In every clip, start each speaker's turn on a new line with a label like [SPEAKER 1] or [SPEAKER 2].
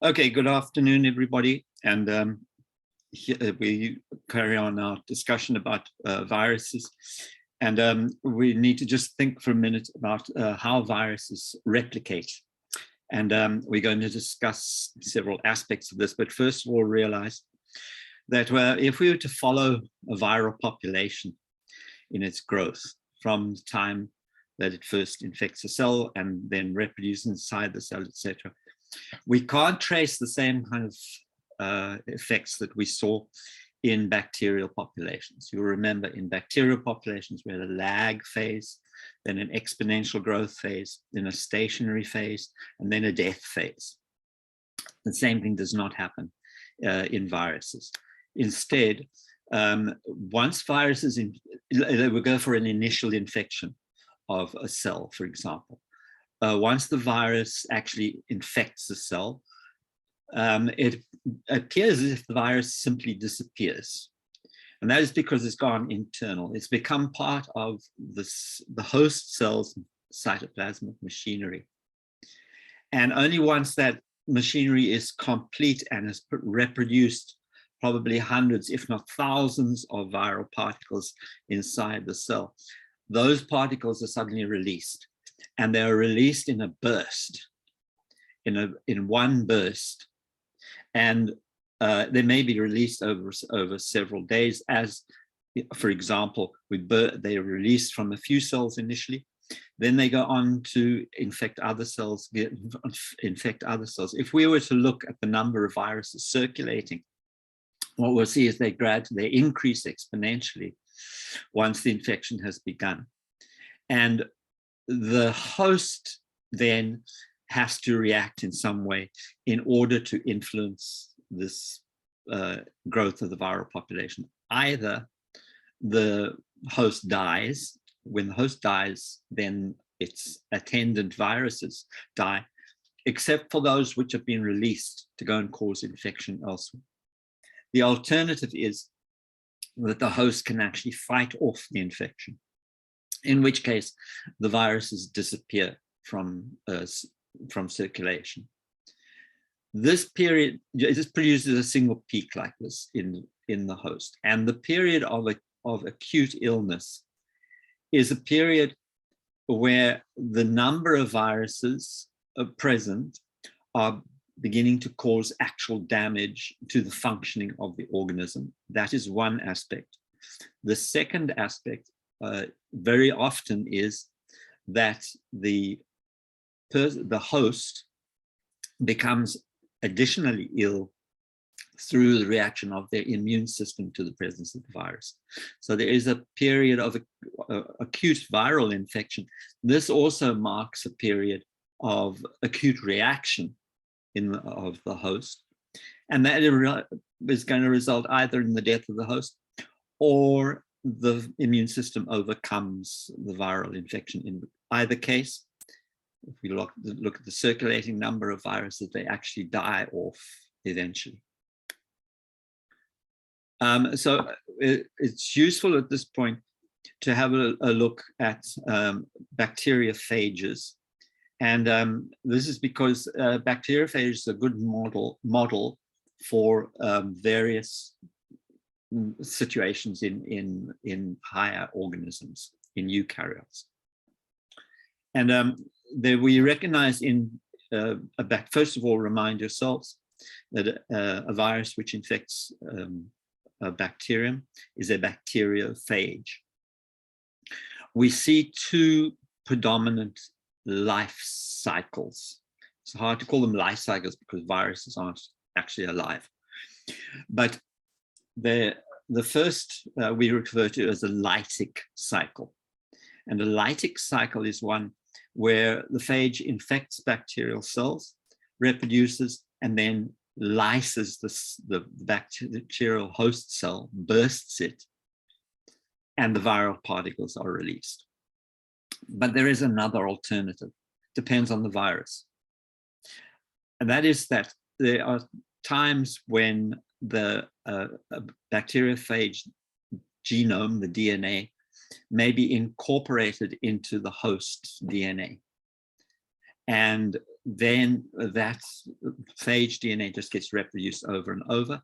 [SPEAKER 1] Okay, good afternoon, everybody. And we carry on our discussion about viruses. And we need to just think for a minute about how viruses replicate. And we're going to discuss several aspects of this. But first of all, realize that if we were to follow a viral population in its growth from the time that it first infects a cell and then reproduces inside the cell, etc., we can't trace the same kind of effects that we saw in bacterial populations. You'll remember in bacterial populations, we had a lag phase, then an exponential growth phase, then a stationary phase, and then a death phase. The same thing does not happen in viruses. Instead, once viruses, they will go for an initial infection of a cell, for example. Once the virus actually infects the cell, it appears as if the virus simply disappears. And that is because it's gone internal. It's become part of the host cell's cytoplasmic machinery. And only once that machinery is complete and has reproduced probably hundreds, if not thousands, of viral particles inside the cell, those particles are suddenly released. And they are released in a burst, in one burst. And they may be released over several days, as, for example, they are released from a few cells initially. Then they go on to infect other cells, If we were to look at the number of viruses circulating, what we'll see is they increase exponentially once the infection has begun. And the host then has to react in some way in order to influence this growth of the viral population. Either the host dies. When the host dies, then its attendant viruses die, except for those which have been released to go and cause infection elsewhere. The alternative is that the host can actually fight off the infection, in which case the viruses disappear from circulation. This period, this produces a single peak like this in the host. And the period of acute illness is a period where the number of viruses present are beginning to cause actual damage to the functioning of the organism. That is one aspect. The second aspect very often is that the host becomes additionally ill through the reaction of their immune system to the presence of the virus. So there is a period of acute viral infection. This also marks a period of acute reaction of the host. And that is going to result either in the death of the host or the immune system overcomes the viral infection. In either case, if we look at the circulating number of viruses, they actually die off eventually. So it's useful at this point to have a look at bacteriophages. And this is because bacteriophages is a good model for various situations in higher organisms, in eukaryotes. And we recognize first of all, remind yourselves that a virus which infects a bacterium is a bacteriophage. We see two predominant life cycles. It's hard to call them life cycles because viruses aren't actually alive. But the first we refer to as a Lytic cycle. And the Lytic cycle is one where the phage infects bacterial cells, reproduces, and then lyses the bacterial host cell, bursts it, and the viral particles are released. But there is another alternative, depends on the virus. And that is that there are times when the bacteriophage genome, the DNA, may be incorporated into the host's DNA. And then that phage DNA just gets reproduced over and over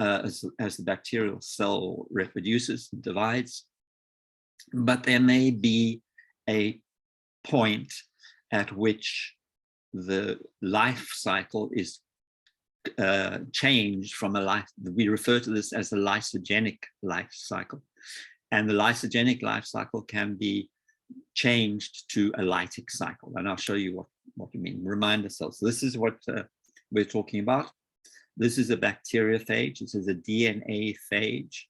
[SPEAKER 1] as the bacterial cell reproduces and divides. But there may be a point at which the life cycle is changed from a life. We refer to this as the lysogenic life cycle. And the lysogenic life cycle can be changed to a lytic cycle. And I'll show you what we mean. Reminder cells. So this is what we're talking about. This is a bacteriophage. This is a DNA phage.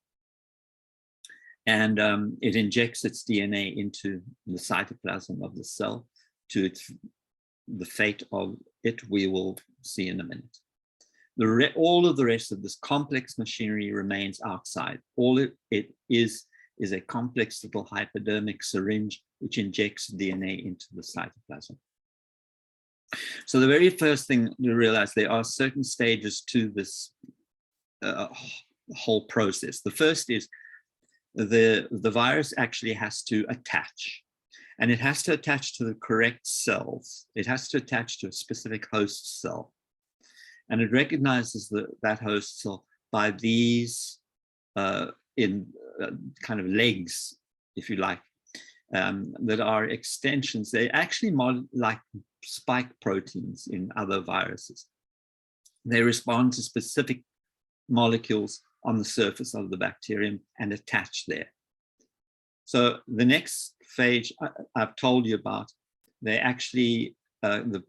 [SPEAKER 1] And it injects its DNA into the cytoplasm of the cell. To the fate of it, we will see in a minute. All of the rest of this complex machinery remains outside. All it is a complex little hypodermic syringe which injects DNA into the cytoplasm. So the very first thing to realize, there are certain stages to this whole process. The first is the virus actually has to attach, and it has to attach to the correct cells. It has to attach to a specific host cell, and it recognizes that host cell by these kind of legs, if you like, that are extensions. They're actually more like spike proteins in other viruses. They respond to specific molecules on the surface of the bacterium and attach there. So the next phage I've told you about, they actually, the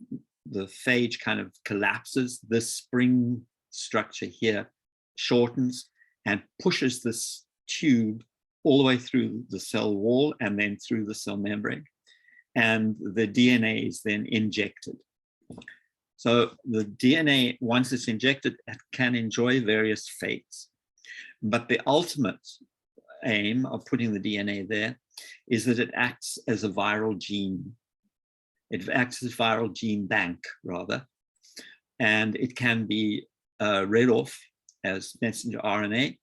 [SPEAKER 1] phage kind of collapses. This spring structure here shortens and pushes this tube all the way through the cell wall and then through the cell membrane. And the DNA is then injected. So the DNA, once it's injected, it can enjoy various fates. But the ultimate aim of putting the DNA there is that it acts as a viral gene. It acts as a viral gene bank, rather. And it can be read off as messenger RNA.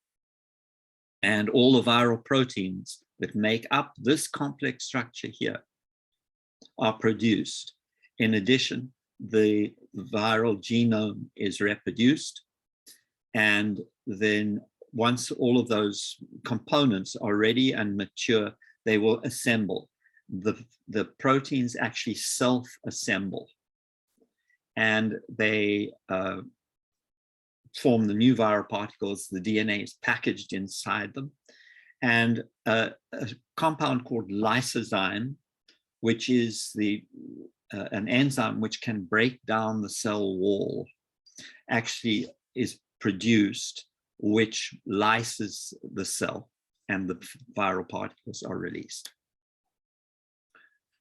[SPEAKER 1] And all the viral proteins that make up this complex structure here are produced. In addition, the viral genome is reproduced. And then once all of those components are ready and mature, they will assemble. The proteins actually self-assemble. And they form the new viral particles. The DNA is packaged inside them. And a compound called lysozyme, which is an enzyme which can break down the cell wall, actually is produced, which lyses the cell, and the viral particles are released.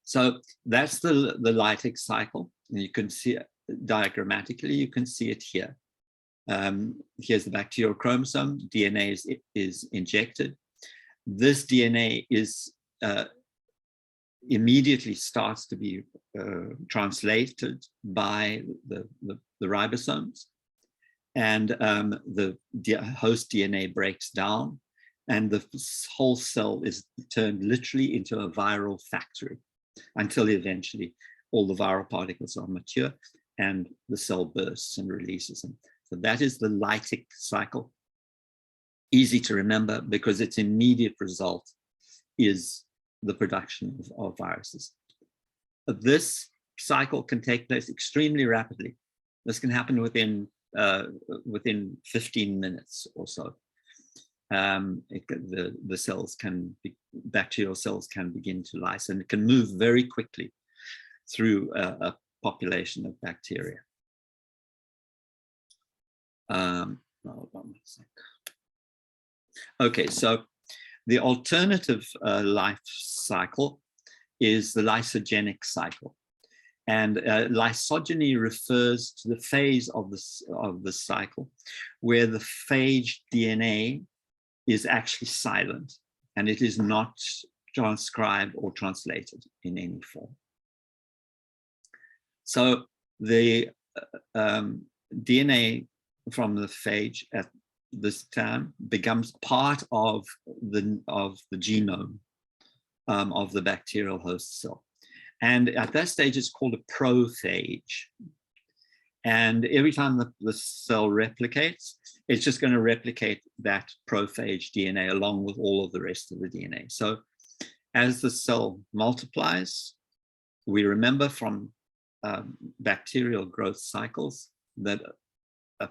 [SPEAKER 1] So that's the lytic cycle. And you can see it diagrammatically, you can see it here. Here's the bacterial chromosome. DNA is injected. This DNA is immediately starts to be translated by the ribosomes, and the host DNA breaks down, and the whole cell is turned literally into a viral factory until eventually all the viral particles are mature and the cell bursts and releases them. So that is the lytic cycle. Easy to remember because its immediate result is the production of viruses. This cycle can take place extremely rapidly. This can happen within 15 minutes or so. The cells bacterial cells can begin to lyse, and it can move very quickly through a population of bacteria. Hold on a sec. Okay, so the alternative life cycle is the lysogenic cycle. And lysogeny refers to the phase of the cycle where the phage DNA is actually silent and it is not transcribed or translated in any form. So the DNA from the phage at this time becomes part of the genome of the bacterial host cell. And at that stage, it's called a prophage. And every time the cell replicates, it's just going to replicate that prophage DNA along with all of the rest of the DNA. So as the cell multiplies, we remember from bacterial growth cycles that a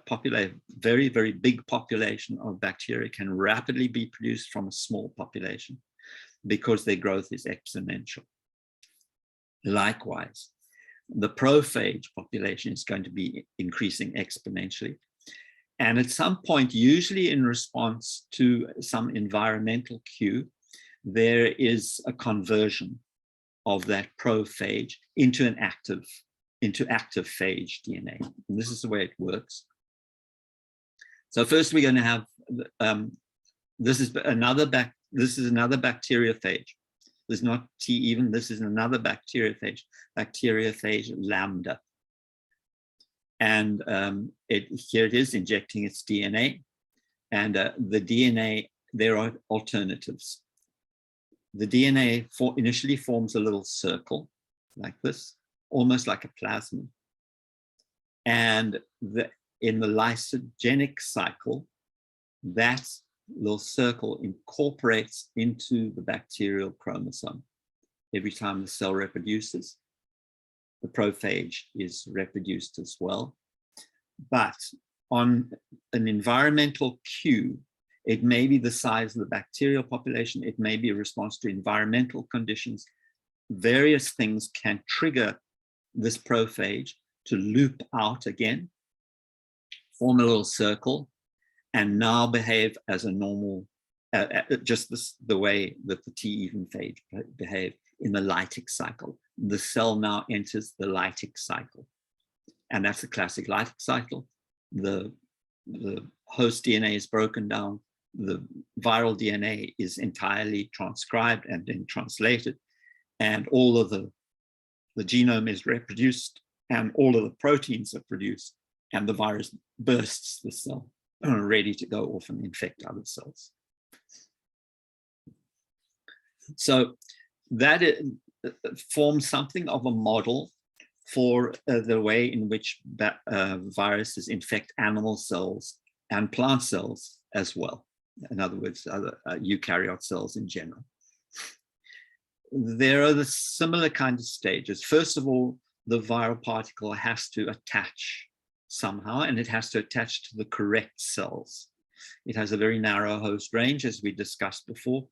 [SPEAKER 1] very, very big population of bacteria can rapidly be produced from a small population because their growth is exponential. Likewise, the prophage population is going to be increasing exponentially. And at some point, usually in response to some environmental cue, there is a conversion of that prophage into active phage DNA. And this is the way it works. So first we're going to have, this is another bacteriophage. This is not T even, this is another bacteriophage lambda. And here it is injecting its DNA. And the DNA, there are alternatives. The DNA initially forms a little circle like this, almost like a plasmid. And in the Lysogenic cycle, that little circle incorporates into the bacterial chromosome. Every time the cell reproduces, the prophage is reproduced as well. But on an environmental cue, it may be the size of the bacterial population, it may be a response to environmental conditions. Various things can trigger this prophage to loop out again, form a little circle, and now behave as a normal, just the way that the T even phage behaved in the Lytic cycle. The cell now enters the Lytic cycle. And that's the classic Lytic cycle. The host DNA is broken down. The viral DNA is entirely transcribed and then translated. And all of the genome is reproduced and all of the proteins are produced. And the virus bursts the cell, ready to go off and infect other cells. So that forms something of a model for the way in which viruses infect animal cells and plant cells as well. In other words, other eukaryote cells in general. There are the similar kind of stages. First of all, the viral particle has to attach somehow, and it has to attach to the correct cells. It has a very narrow host range, as we discussed before,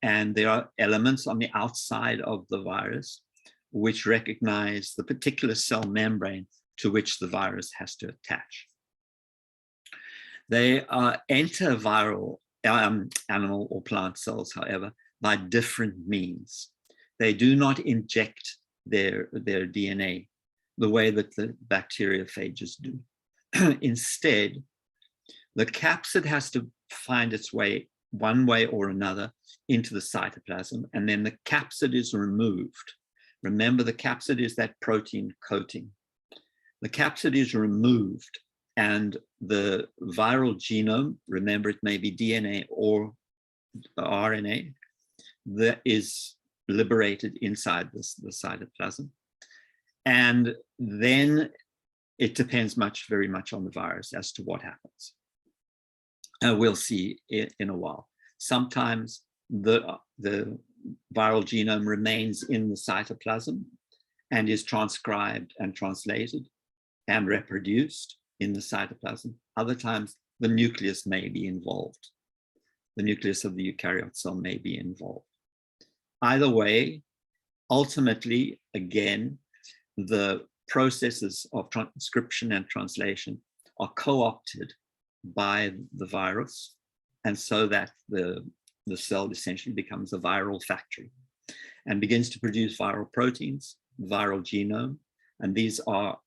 [SPEAKER 1] and there are elements on the outside of the virus which recognize the particular cell membrane to which the virus has to attach. They enter viral animal or plant cells, however, by different means. They do not inject their DNA the way that the bacteriophages do. Instead, the capsid has to find its way one way or another into the cytoplasm, and then the capsid is removed. Remember, the capsid is that protein coating. The capsid is removed, and the viral genome, remember it may be DNA or RNA, that is liberated inside the cytoplasm. And then it depends very much on the virus as to what happens. We'll see in a while. Sometimes the viral genome remains in the cytoplasm and is transcribed and translated and reproduced in the cytoplasm. Other times, the nucleus may be involved. The nucleus of the eukaryote cell may be involved. Either way, ultimately, again, the processes of transcription and translation are co-opted by the virus, and so that the cell essentially becomes a viral factory and begins to produce viral proteins, viral genome, and these are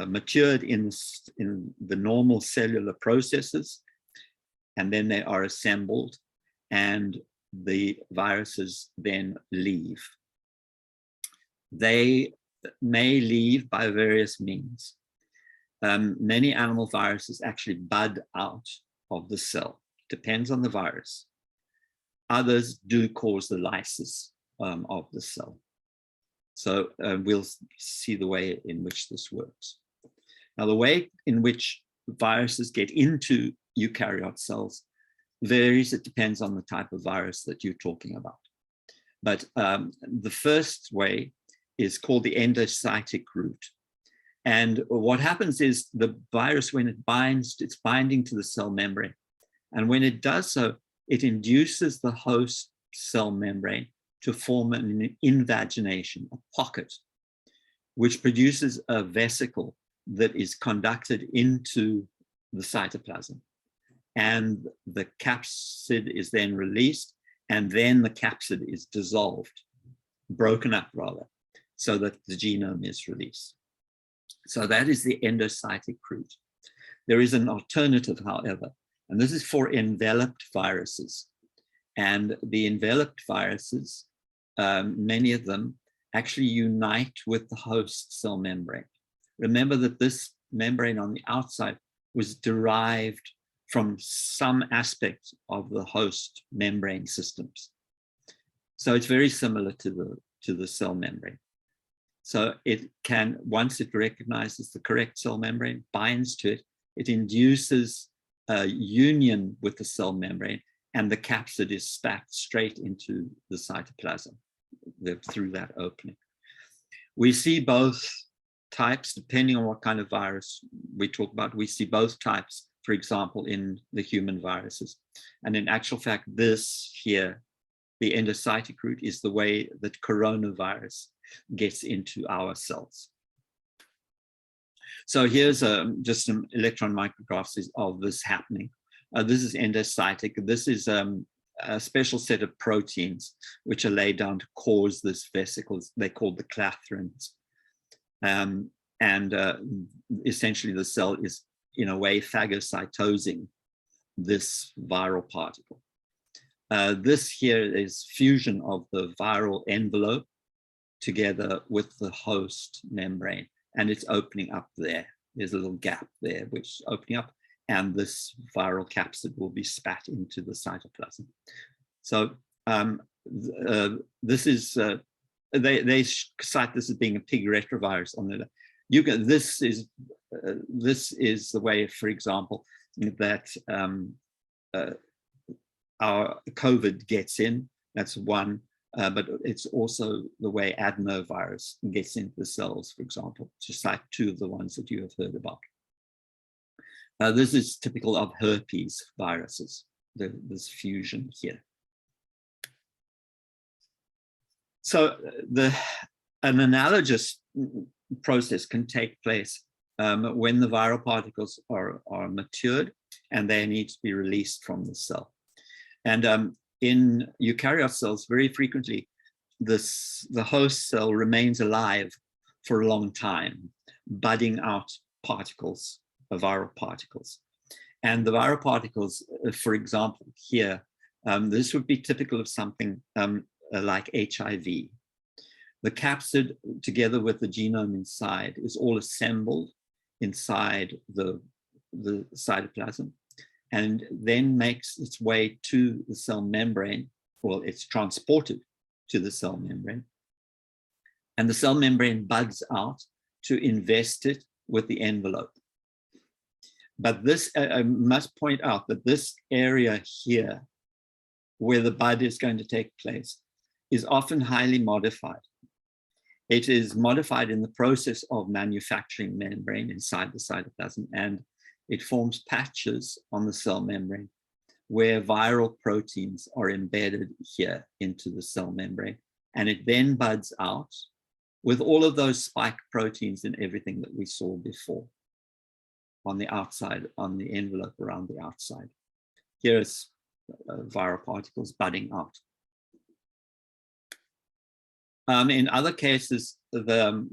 [SPEAKER 1] matured in the normal cellular processes, and then they are assembled, and the viruses then leave. They may leave by various means. Many animal viruses actually bud out of the cell. Depends on the virus. Others do cause the lysis of the cell. So we'll see the way in which this works. Now, the way in which viruses get into eukaryote cells varies. It depends on the type of virus that you're talking about. But the first way is called the endocytic route. And what happens is the virus, when it binds, it's binding to the cell membrane. And when it does so, it induces the host cell membrane to form an invagination, a pocket, which produces a vesicle that is conducted into the cytoplasm. And the capsid is then released, and then the capsid is dissolved, broken up rather, so that the genome is released. So that is the endocytic route. There is an alternative, however, and this is for enveloped viruses. And the enveloped viruses, many of them actually unite with the host cell membrane. Remember that this membrane on the outside was derived from some aspect of the host membrane systems. So it's very similar to the cell membrane. So it can, once it recognizes the correct cell membrane, binds to it, it induces a union with the cell membrane, and the capsid is stacked straight into the cytoplasm through that opening. We see both types, depending on what kind of virus we talk about. We see both types, for example, in the human viruses. And in actual fact, this here, the endocytic route, is the way that coronavirus gets into our cells. So here's just some electron micrographs of this happening. This is endocytic. This is a special set of proteins which are laid down to cause this vesicles. They're called the clathrins. Essentially the cell is, in a way, phagocytosing this viral particle. This here is fusion of the viral envelope together with the host membrane, and it's opening up there. There's a little gap there which is opening up, and this viral capsid will be spat into the cytoplasm. So this is, they cite this as being a pig retrovirus on the, this is the way, for example, that our COVID gets in. That's one, but it's also the way adenovirus gets into the cells, for example, to cite two of the ones that you have heard about. This is typical of herpes viruses, this fusion here. So an analogous process can take place when the viral particles are matured and they need to be released from the cell. And in eukaryote cells, very frequently, the host cell remains alive for a long time, budding out particles, viral particles. And the viral particles, for example, here, this would be typical of something like HIV. The capsid, together with the genome inside, is all assembled inside the cytoplasm, and then makes its way to the cell membrane. Well, it's transported to the cell membrane, and the cell membrane buds out to invest it with the envelope. But this, I must point out that this area here, where the bud is going to take place, is often highly modified. It is modified in the process of manufacturing membrane inside the cytoplasm, and it forms patches on the cell membrane where viral proteins are embedded here into the cell membrane. And it then buds out with all of those spike proteins and everything that we saw before on the outside, on the envelope around the outside. Here's viral particles budding out. In other cases, the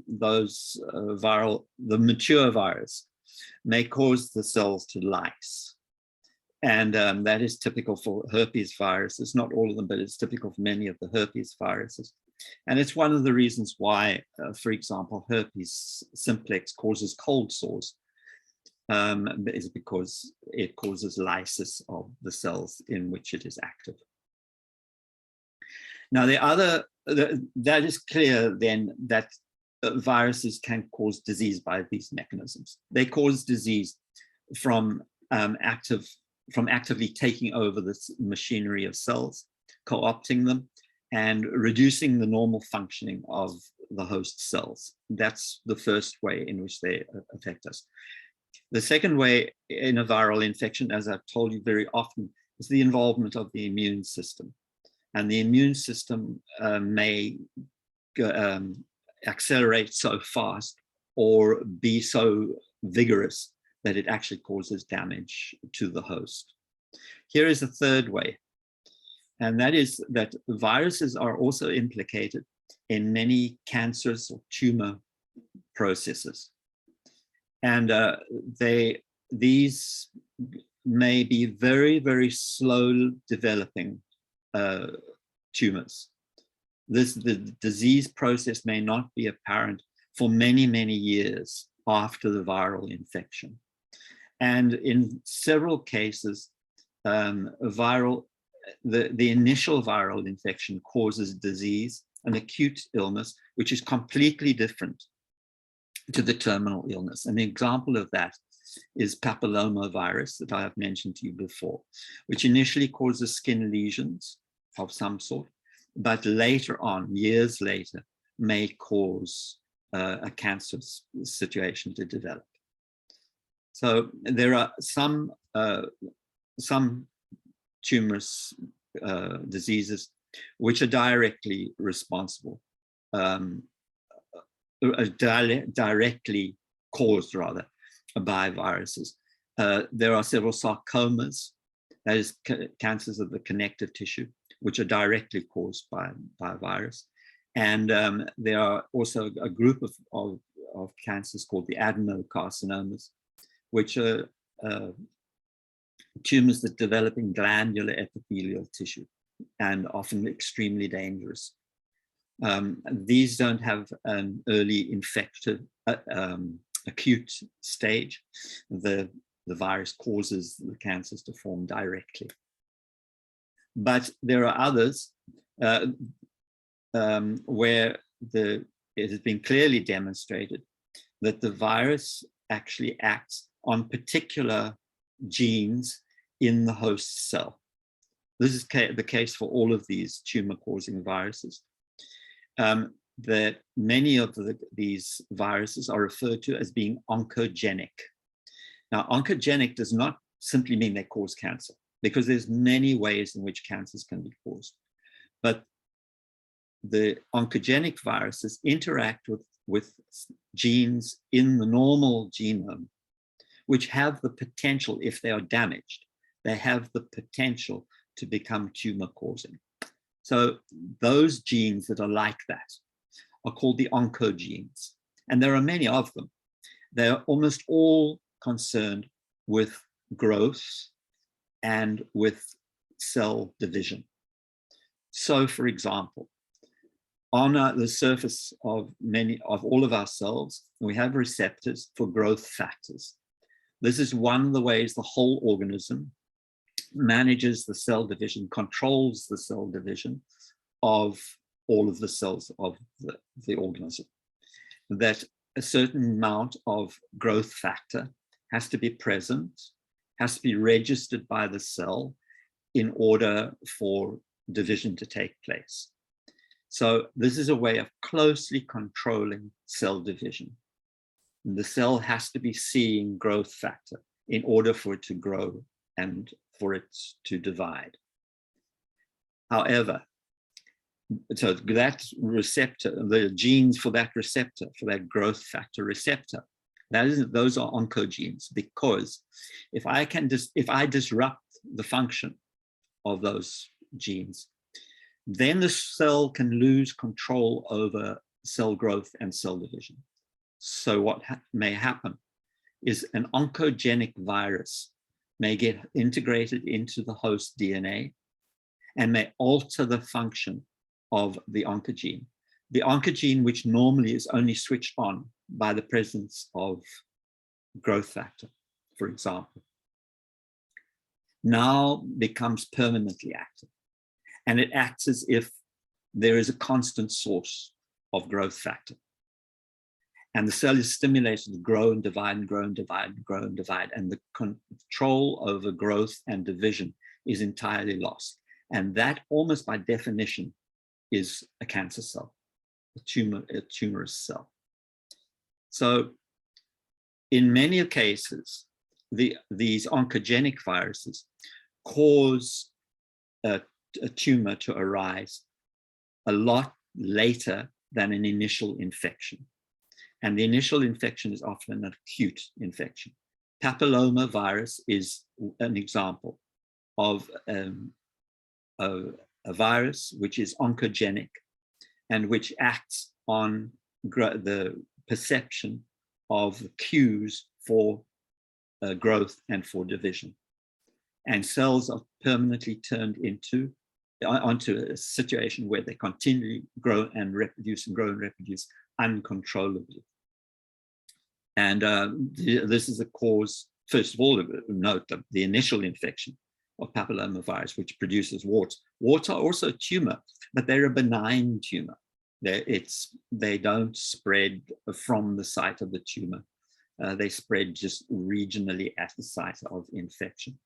[SPEAKER 1] mature virus may cause the cells to lyse. And that is typical for herpes viruses, not all of them, but it's typical for many of the herpes viruses. And it's one of the reasons why, for example, herpes simplex causes cold sores, is because it causes lysis of the cells in which it is active. Now, that is clear then that viruses can cause disease by these mechanisms. They cause disease from actively taking over this machinery of cells, co-opting them, and reducing the normal functioning of the host cells. That's the first way in which they affect us. The second way in a viral infection, as I've told you very often, is the involvement of the immune system. And the immune system may accelerate so fast or be so vigorous that it actually causes damage to the host. Here is a third way, and that is that viruses are also implicated in many cancerous or tumor processes. And these may be very, very slow developing tumors. The disease process may not be apparent for many, many years after the viral infection. And in several cases, the initial viral infection causes disease, an acute illness, which is completely different to the terminal illness. An example of that is Papilloma Virus that I have mentioned to you before, which initially causes skin lesions of some sort, but later on, years later, may cause a cancerous situation to develop. So there are some tumorous diseases which are directly responsible, directly caused rather by viruses. There are several sarcomas, that is cancers of the connective tissue, which are directly caused by a virus. And there are also a group of cancers called the adenocarcinomas, which are tumors that develop in glandular epithelial tissue and often extremely dangerous. These don't have an early infective, acute stage. The virus causes the cancers to form directly. But there are others where it has been clearly demonstrated that the virus actually acts on particular genes in the host cell. This is the case for all of these tumor-causing viruses. That many of these viruses are referred to as being oncogenic. Now, oncogenic does not simply mean they cause cancer, because there's many ways in which cancers can be caused. But the oncogenic viruses interact with genes in the normal genome, which have the potential, if they are damaged, they have the potential to become tumor-causing. So those genes that are like that are called the oncogenes. And there are many of them. They're almost all concerned with growth and with cell division. So, for example, on the surface of all of our cells, we have receptors for growth factors. This is one of the ways the whole organism manages the cell division, controls the cell division of all of the cells of the organism. That a certain amount of growth factor has to be present, has to be registered by the cell in order for division to take place. So this is a way of closely controlling cell division. The cell has to be seeing growth factor in order for it to grow and for it to divide. However, so that receptor, the genes for that receptor, for that growth factor receptor, those are oncogenes, because if I disrupt the function of those genes, then the cell can lose control over cell growth and cell division. So what may happen is an oncogenic virus may get integrated into the host DNA and may alter the function of the oncogene. The oncogene, which normally is only switched on by the presence of growth factor, for example, now becomes permanently active. And it acts as if there is a constant source of growth factor. And the cell is stimulated to grow and divide and grow and divide and grow and divide. And the control over growth and division is entirely lost. And that, almost by definition, is a cancer cell, a tumorous cell. So in many cases, these oncogenic viruses cause a tumor to arise a lot later than an initial infection. And the initial infection is often an acute infection. Papilloma virus is an example of a virus which is oncogenic and which acts on the perception of cues for growth and for division. And cells are permanently turned onto a situation where they continually grow and reproduce and grow and reproduce uncontrollably. And this is a cause, first of all, note that the initial infection of papilloma virus, which produces warts. Warts are also a tumor, but they're a benign tumor. They don't spread from the site of the tumor. They spread just regionally at the site of infection.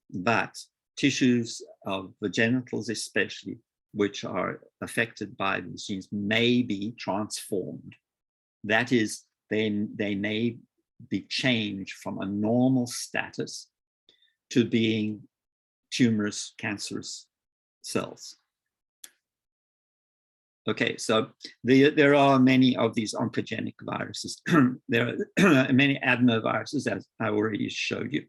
[SPEAKER 1] But tissues of the genitals especially, which are affected by these genes, may be transformed. That is, they may be changed from a normal status to being tumorous, cancerous cells. Okay, so there are many of these oncogenic viruses. There are many adenoviruses, as I already showed you.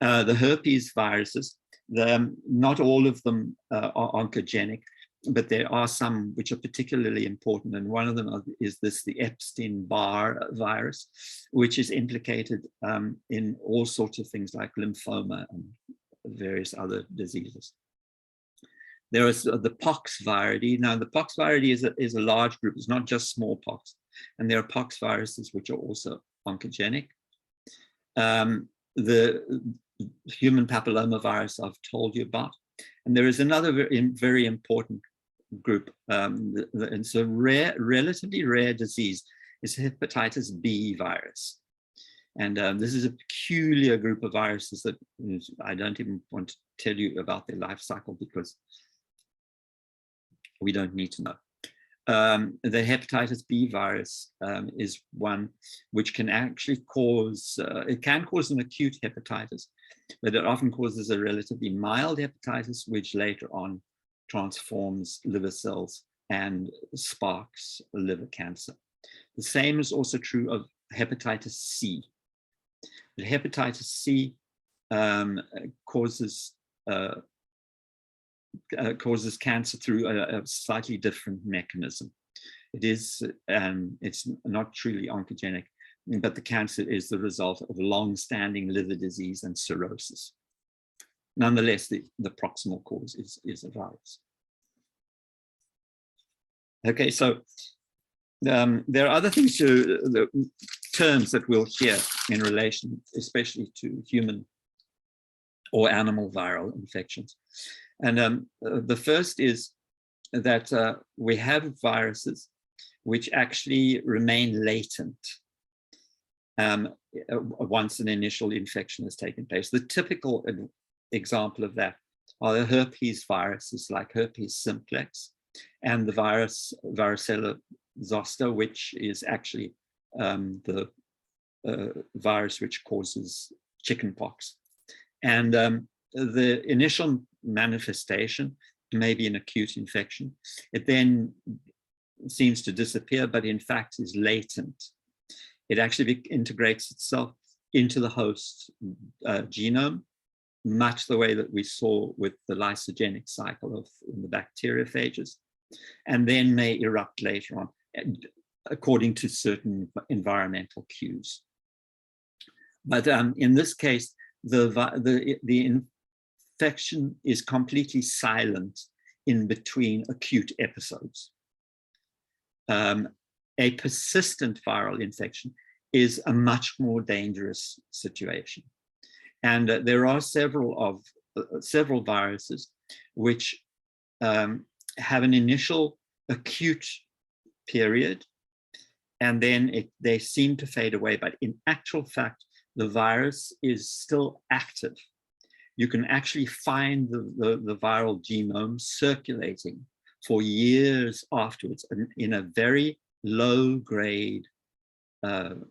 [SPEAKER 1] The herpes viruses, not all of them are oncogenic, but there are some which are particularly important. And one of them is the Epstein-Barr virus, which is implicated in all sorts of things like lymphoma and various other diseases. There is the pox viridae. Now, the pox viridae is a large group. It's not just smallpox. And there are pox viruses which are also oncogenic. The human papilloma virus I've told you about. And there is another very important group. It's a relatively rare disease. It's Hepatitis B virus. And this is a peculiar group of viruses that I don't even want to tell you about their life cycle because we don't need to know. The hepatitis B virus is one which can actually cause, it can cause an acute hepatitis, but it often causes a relatively mild hepatitis, which later on transforms liver cells and sparks liver cancer. The same is also true of hepatitis C. The hepatitis C causes cancer through a slightly different mechanism. It's not truly oncogenic, but the cancer is the result of long-standing liver disease and cirrhosis. Nonetheless, the proximal cause is a virus. Okay, so there are other things, the terms that we'll hear in relation, especially to human or animal viral infections. And the first is that we have viruses which actually remain latent once an initial infection has taken place. The typical example of that are the herpes viruses like herpes simplex and the virus varicella zoster, which is actually the virus which causes chickenpox. And the initial manifestation may be an acute infection. It then seems to disappear, but in fact is latent. It actually integrates itself into the host genome, much the way that we saw with the Lysogenic cycle in the bacteriophages, and then may erupt later on, according to certain environmental cues. But in this case, the infection is completely silent in between acute episodes. A persistent viral infection is a much more dangerous situation. And there are several viruses which have an initial acute period, and then they seem to fade away. But in actual fact, the virus is still active. You can actually find the viral genome circulating for years afterwards in a very low grade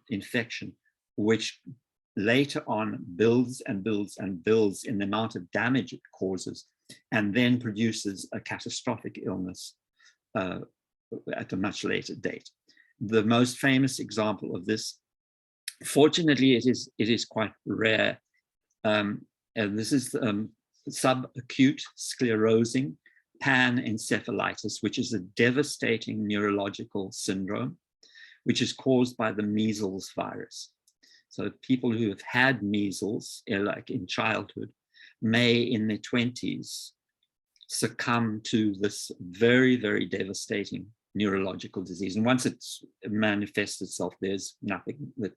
[SPEAKER 1] infection, which later on builds and builds and builds in the amount of damage it causes, and then produces a catastrophic illness at a much later date. The most famous example of this, fortunately, it is quite rare. And this is subacute sclerosing panencephalitis, which is a devastating neurological syndrome, which is caused by the measles virus. So people who have had measles, like in childhood, may in their 20s succumb to this very, very devastating neurological disease. And once it's manifests itself, there's nothing that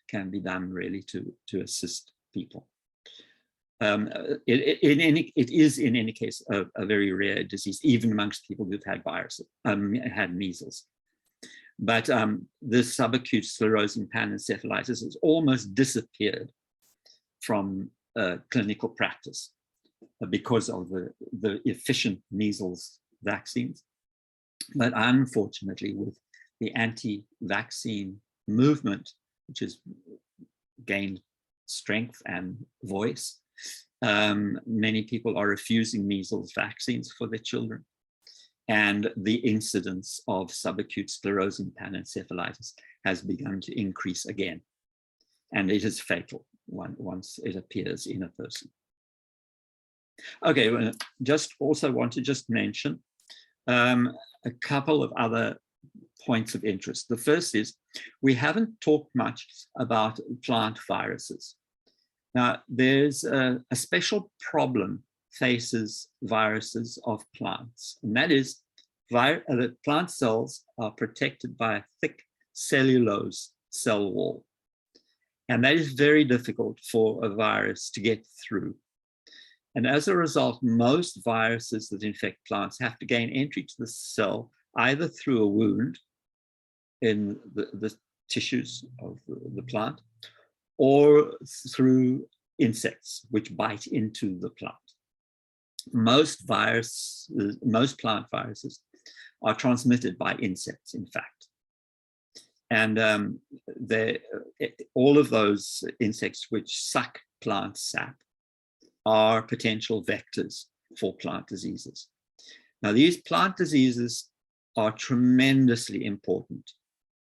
[SPEAKER 1] can be done really to assist people. It is in any case a very rare disease, even amongst people who've had viruses, had measles. But this subacute sclerosing panencephalitis has almost disappeared from clinical practice because of the efficient measles vaccines. But unfortunately, with the anti-vaccine movement, which has gained strength and voice, many people are refusing measles vaccines for their children. And the incidence of subacute sclerosing panencephalitis has begun to increase again. And it is fatal once it appears in a person. Okay, just also want to just mention a couple of other points of interest. The first is, we haven't talked much about plant viruses. Now, there's a special problem faces viruses of plants, and that is that plant cells are protected by a thick cellulose cell wall. And that is very difficult for a virus to get through. And as a result, most viruses that infect plants have to gain entry to the cell either through a wound in the tissues of the plant, or through insects which bite into the plant. Most plant viruses are transmitted by insects, in fact. And all of those insects which suck plant sap are potential vectors for plant diseases. Now, these plant diseases are tremendously important,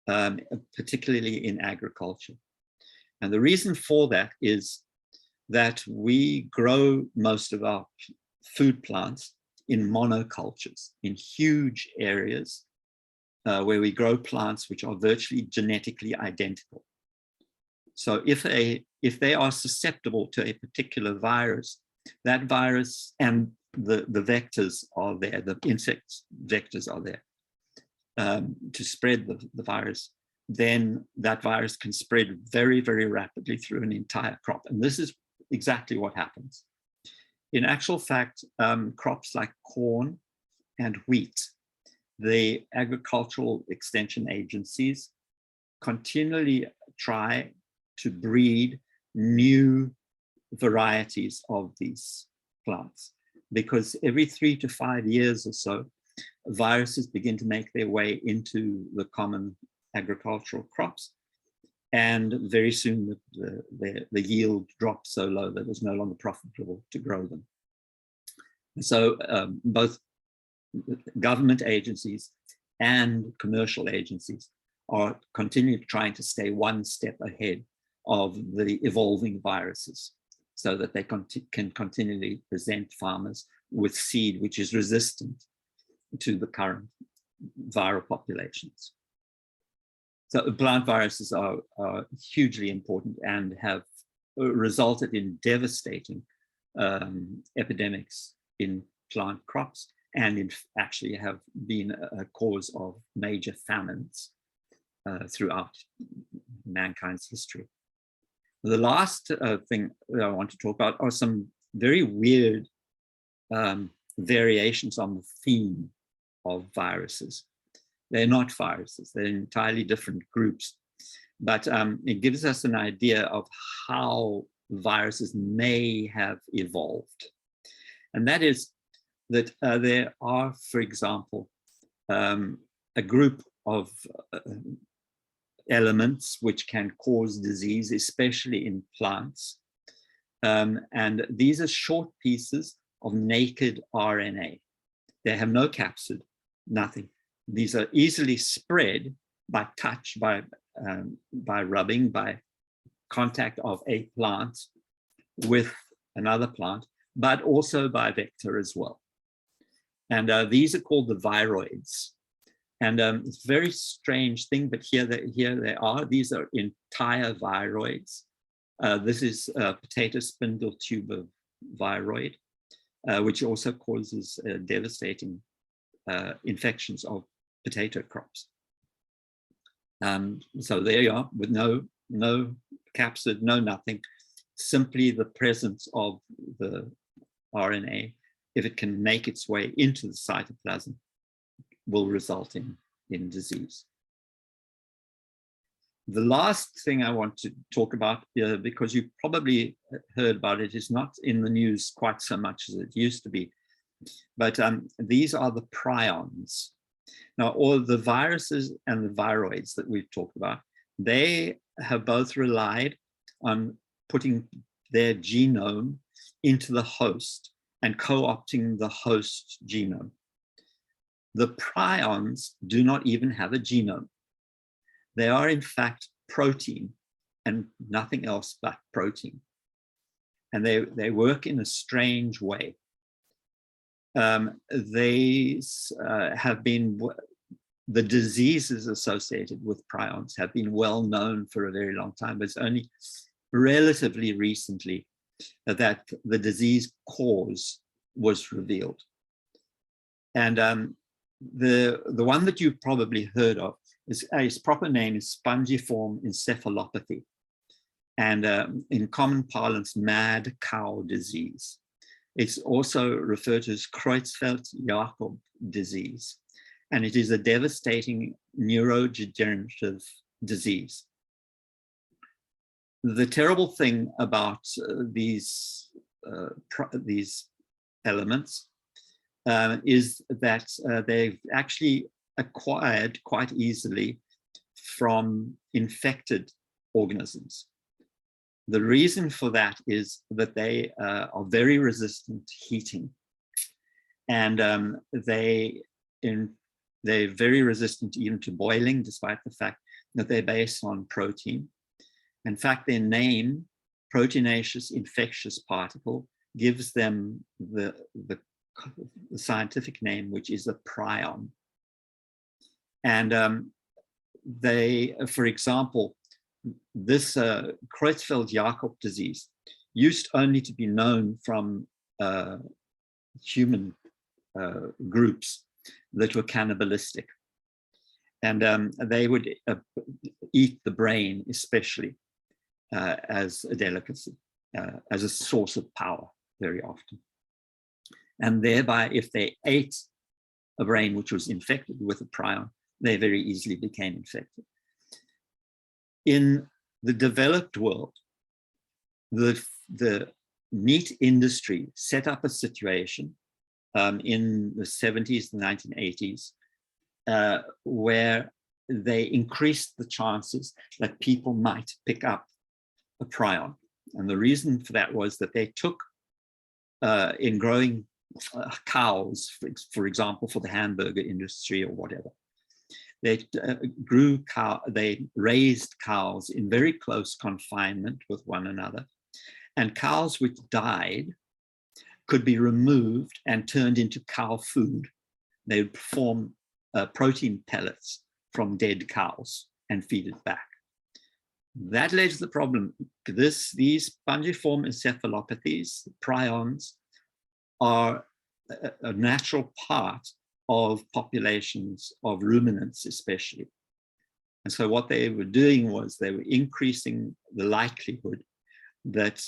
[SPEAKER 1] particularly in agriculture. And the reason for that is that we grow most of our food plants in monocultures, in huge areas where we grow plants which are virtually genetically identical. So if they are susceptible to a particular virus, that virus and the vectors are there, the insect vectors are there to spread the virus, then that virus can spread very, very rapidly through an entire crop. And this is exactly what happens. In actual fact, crops like corn and wheat, the agricultural extension agencies continually try to breed new varieties of these plants, because every 3 to 5 years or so, viruses begin to make their way into the common agricultural crops. And very soon the yield drops so low that it's no longer profitable to grow them. So both government agencies and commercial agencies are continuing trying to stay one step ahead of the evolving viruses so that they can continually present farmers with seed which is resistant to the current viral populations. So plant viruses are hugely important and have resulted in devastating epidemics in plant crops, and actually have been a cause of major famines throughout mankind's history. The last thing that I want to talk about are some very weird variations on the theme of viruses. They're not viruses. They're entirely different groups. But it gives us an idea of how viruses may have evolved. And that is that there are, for example, a group of elements which can cause disease, especially in plants. And these are short pieces of naked RNA. They have no capsid, nothing. These are easily spread by touch, by rubbing, by contact of a plant with another plant, but also by vector as well. And these are called the viroids. And it's a very strange thing, but here they are. These are entire viroids. This is potato spindle tuber viroid, which also causes devastating infections of potato crops. So there you are, with no capsid, no nothing, simply the presence of the RNA, if it can make its way into the cytoplasm, will result in disease. The last thing I want to talk about, because you probably heard about it, is not in the news quite so much as it used to be, but these are the prions. Now, all the viruses and the viroids that we've talked about, they have both relied on putting their genome into the host and co-opting the host genome. The prions do not even have a genome. They are in fact protein and nothing else but protein. And they work in a strange way. They have been, the diseases associated with prions have been well known for a very long time, but it's only relatively recently that the disease cause was revealed. And the one that you've probably heard of is, its proper name is spongiform encephalopathy, and in common parlance, mad cow disease. It's also referred to as Creutzfeldt-Jakob disease, and it is a devastating neurodegenerative disease. The terrible thing about these elements is that they've actually acquired quite easily from infected organisms. The reason for that is that they are very resistant to heating, and they're very resistant even to boiling, despite the fact that they're based on protein. In fact, their name, proteinaceous infectious particle, gives them the scientific name, which is a prion. And they, for example, this Creutzfeldt-Jakob disease used only to be known from human groups that were cannibalistic. And they would eat the brain, especially, as a delicacy, as a source of power very often. And thereby, if they ate a brain which was infected with a prion, they very easily became infected. In the developed world, the meat industry set up a situation in the 70s and 1980s where they increased the chances that people might pick up a prion. And the reason for that was that they took, in growing cows, for example, for the hamburger industry or whatever, they they raised cows in very close confinement with one another, and cows which died could be removed and turned into cow food. They would form protein pellets from dead cows and feed it back. That led to the problem. These spongiform encephalopathies, prions, are a natural part of populations of ruminants especially. And so what they were doing was they were increasing the likelihood that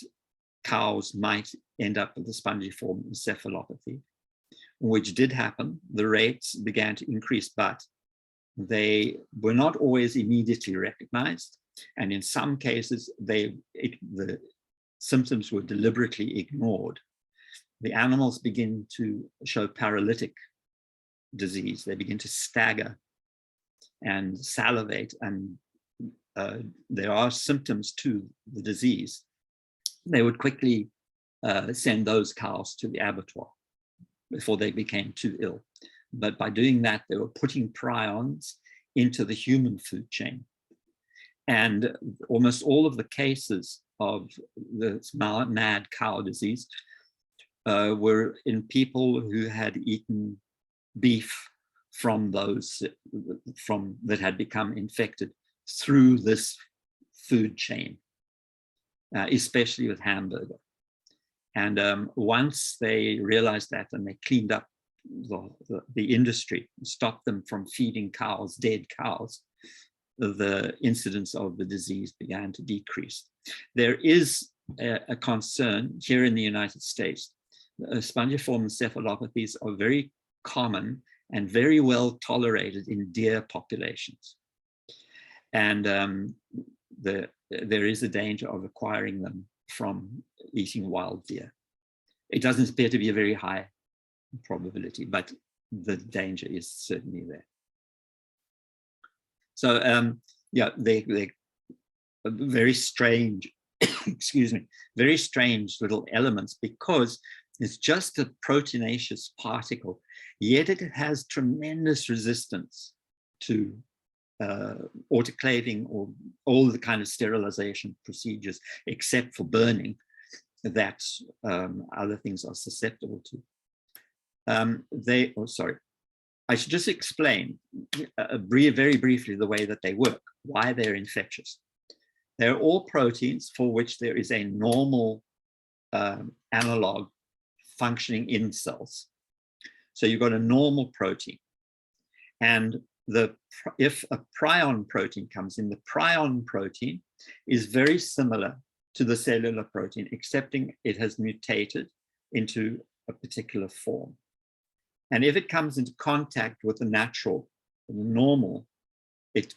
[SPEAKER 1] cows might end up with a spongiform encephalopathy, which did happen. The rates began to increase, but They were not always immediately recognized, and in some cases, the symptoms were deliberately ignored. The animals begin to show paralytic disease. They begin to stagger and salivate, and there are symptoms to the disease. They would quickly send those cows to the abattoir before they became too ill. But by doing that, they were putting prions into the human food chain. And almost all of the cases of the mad cow disease were in people who had eaten beef from those that had become infected through this food chain, especially with hamburger. And once they realized that and they cleaned up the industry, stopped them from feeding cows, dead cows, the incidence of the disease began to decrease. There is a concern here in the United States. Spongiform encephalopathies are very common and very well tolerated in deer populations. And there is a danger of acquiring them from eating wild deer. It doesn't appear to be a very high probability, but the danger is certainly there. So yeah, they're very strange, excuse me, very strange little elements, because it's just a proteinaceous particle, yet it has tremendous resistance to autoclaving or all the kind of sterilization procedures, except for burning, that other things are susceptible to. I should just explain very briefly the way that they work, why they're infectious. They're all proteins for which there is a normal analog functioning in cells. So you've got a normal protein. And if a prion protein comes in, the prion protein is very similar to the cellular protein, excepting it has mutated into a particular form. And if it comes into contact with the natural, the normal, it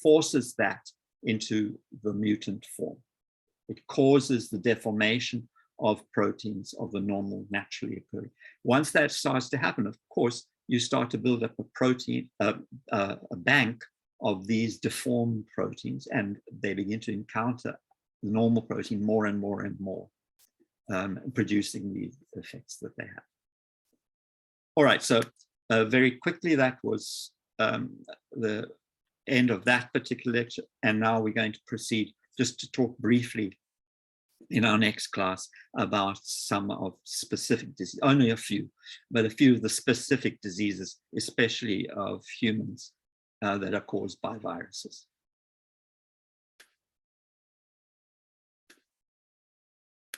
[SPEAKER 1] forces that into the mutant form. It causes the deformation of proteins of the normal naturally occurring. Once that starts to happen, of course, you start to build up a protein, a bank of these deformed proteins, and they begin to encounter the normal protein more and more and more, producing the effects that they have. All right, so very quickly, that was the end of that particular lecture. And now we're going to proceed just to talk briefly in our next class about some of specific diseases, only a few, but a few of the specific diseases, especially of humans, that are caused by viruses.